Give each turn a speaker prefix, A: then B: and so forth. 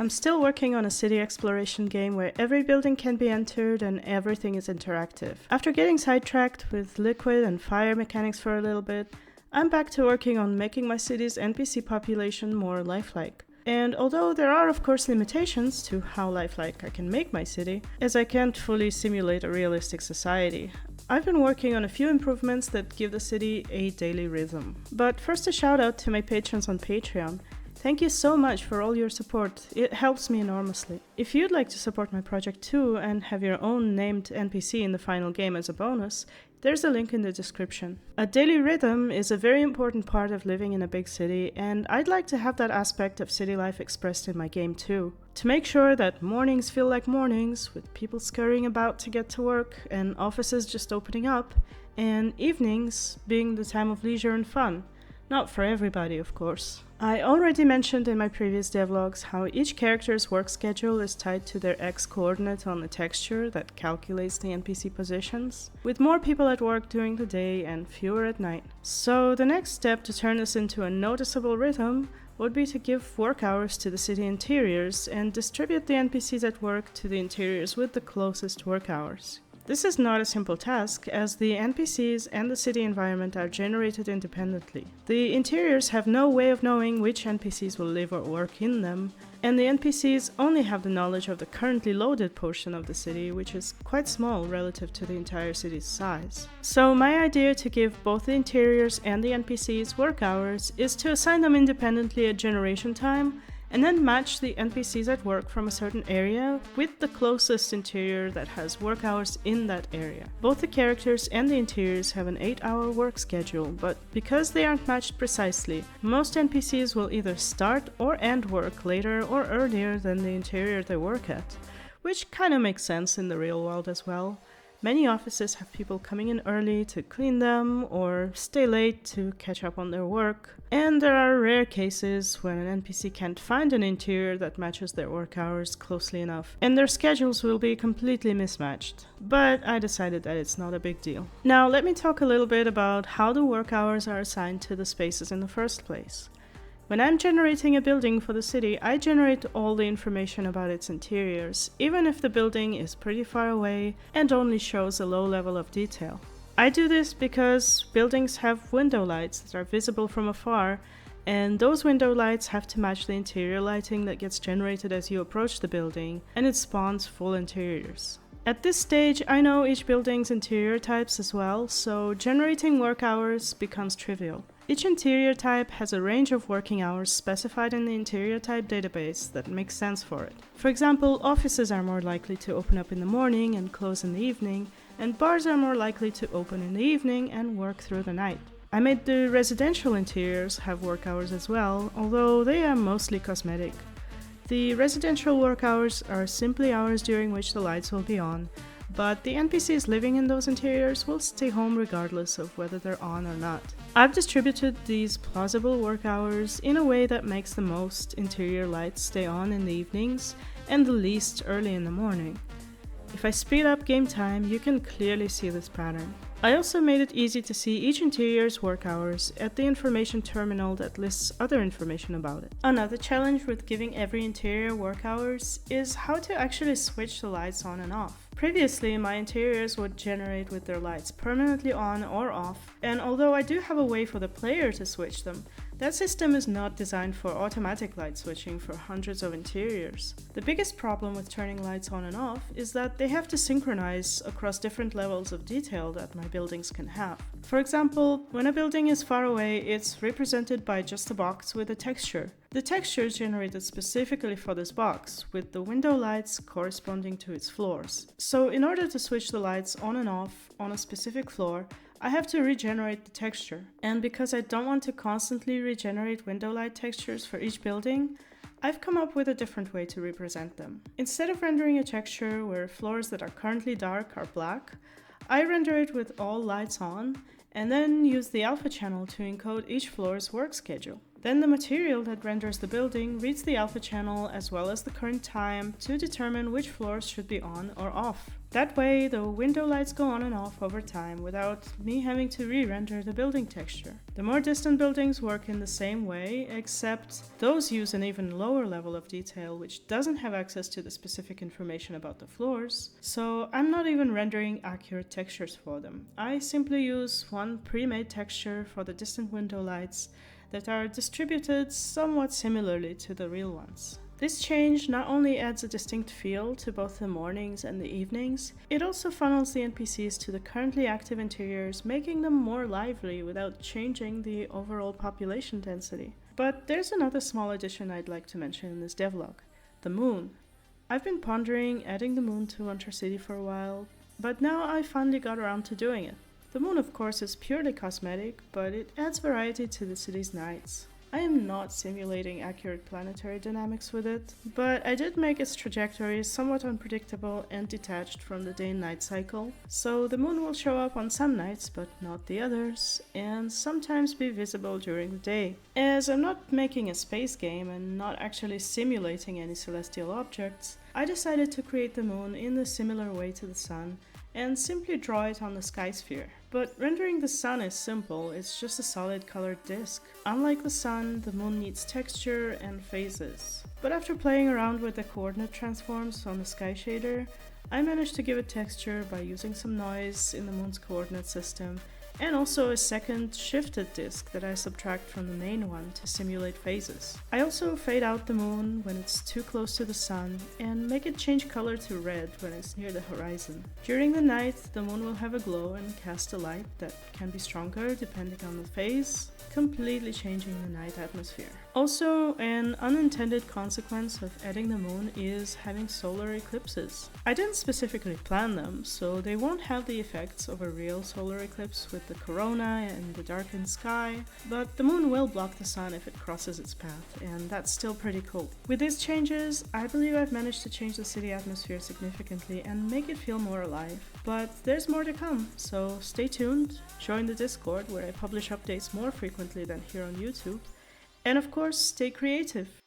A: I'm still working on a city exploration game where every building can be entered and everything is interactive. After getting sidetracked with liquid and fire mechanics for a little bit, I'm back to working on making my city's NPC population more lifelike. And although there are of course limitations to how lifelike I can make my city, as I can't fully simulate a realistic society, I've been working on a few improvements that give the city a daily rhythm. But first a shout out to my patrons on Patreon. Thank you so much for all your support, it helps me enormously. If you'd like to support my project too and have your own named NPC in the final game as a bonus, there's a link in the description. A daily rhythm is a very important part of living in a big city, and I'd like to have that aspect of city life expressed in my game too. To make sure that mornings feel like mornings, with people scurrying about to get to work and offices just opening up, and evenings being the time of leisure and fun. Not for everybody, of course. I already mentioned in my previous devlogs how each character's work schedule is tied to their x-coordinate on the texture that calculates the NPC positions, with more people at work during the day and fewer at night. So the next step to turn this into a noticeable rhythm would be to give work hours to the city interiors and distribute the NPCs at work to the interiors with the closest work hours. This is not a simple task, as the NPCs and the city environment are generated independently. The interiors have no way of knowing which NPCs will live or work in them, and the NPCs only have the knowledge of the currently loaded portion of the city, which is quite small relative to the entire city's size. So my idea to give both the interiors and the NPCs work hours is to assign them independently a generation time, and then match the NPCs at work from a certain area with the closest interior that has work hours in that area. Both the characters and the interiors have an 8-hour work schedule, but because they aren't matched precisely, most NPCs will either start or end work later or earlier than the interior they work at, which kinda makes sense in the real world as well. Many offices have people coming in early to clean them or stay late to catch up on their work. And there are rare cases when an NPC can't find an interior that matches their work hours closely enough, and their schedules will be completely mismatched. But I decided that it's not a big deal. Now let me talk a little bit about how the work hours are assigned to the spaces in the first place. When I'm generating a building for the city, I generate all the information about its interiors, even if the building is pretty far away and only shows a low level of detail. I do this because buildings have window lights that are visible from afar, and those window lights have to match the interior lighting that gets generated as you approach the building, and it spawns full interiors. At this stage, I know each building's interior types as well, so generating work hours becomes trivial. Each interior type has a range of working hours specified in the interior type database that makes sense for it. For example, offices are more likely to open up in the morning and close in the evening, and bars are more likely to open in the evening and work through the night. I made the residential interiors have work hours as well, although they are mostly cosmetic. The residential work hours are simply hours during which the lights will be on, but the NPCs living in those interiors will stay home regardless of whether they're on or not. I've distributed these plausible work hours in a way that makes the most interior lights stay on in the evenings and the least early in the morning. If I speed up game time, you can clearly see this pattern. I also made it easy to see each interior's work hours at the information terminal that lists other information about it. Another challenge with giving every interior work hours is how to actually switch the lights on and off. Previously, my interiors would generate with their lights permanently on or off, and although I do have a way for the player to switch them, that system is not designed for automatic light switching for hundreds of interiors. The biggest problem with turning lights on and off is that they have to synchronize across different levels of detail that my buildings can have. For example, when a building is far away, it's represented by just a box with a texture. The texture is generated specifically for this box, with the window lights corresponding to its floors. So in order to switch the lights on and off on a specific floor, I have to regenerate the texture. And because I don't want to constantly regenerate window light textures for each building, I've come up with a different way to represent them. Instead of rendering a texture where floors that are currently dark are black, I render it with all lights on, and then use the alpha channel to encode each floor's work schedule. Then the material that renders the building reads the alpha channel as well as the current time to determine which floors should be on or off. That way, the window lights go on and off over time without me having to re-render the building texture. The more distant buildings work in the same way, except those use an even lower level of detail which doesn't have access to the specific information about the floors, so I'm not even rendering accurate textures for them. I simply use one pre-made texture for the distant window lights that are distributed somewhat similarly to the real ones. This change not only adds a distinct feel to both the mornings and the evenings, it also funnels the NPCs to the currently active interiors, making them more lively without changing the overall population density. But there's another small addition I'd like to mention in this devlog: the moon. I've been pondering adding the moon to Untercity for a while, but now I finally got around to doing it. The moon, of course, is purely cosmetic, but it adds variety to the city's nights. I am not simulating accurate planetary dynamics with it, but I did make its trajectory somewhat unpredictable and detached from the day and night cycle, so the moon will show up on some nights but not the others, and sometimes be visible during the day. As I'm not making a space game and not actually simulating any celestial objects, I decided to create the moon in a similar way to the sun and simply draw it on the sky sphere. But rendering the sun is simple, it's just a solid colored disk. Unlike the sun, the moon needs texture and phases. But after playing around with the coordinate transforms on the sky shader, I managed to give it texture by using some noise in the moon's coordinate system, and also a second shifted disk that I subtract from the main one to simulate phases. I also fade out the moon when it's too close to the sun and make it change color to red when it's near the horizon. During the night, the moon will have a glow and cast a light that can be stronger depending on the phase, completely changing the night atmosphere. Also, an unintended consequence of adding the moon is having solar eclipses. I didn't specifically plan them, so they won't have the effects of a real solar eclipse with the corona and the darkened sky, but the moon will block the sun if it crosses its path, and that's still pretty cool. With these changes, I believe I've managed to change the city atmosphere significantly and make it feel more alive. But there's more to come, so stay tuned, join the Discord where I publish updates more frequently than here on YouTube, and of course, stay creative.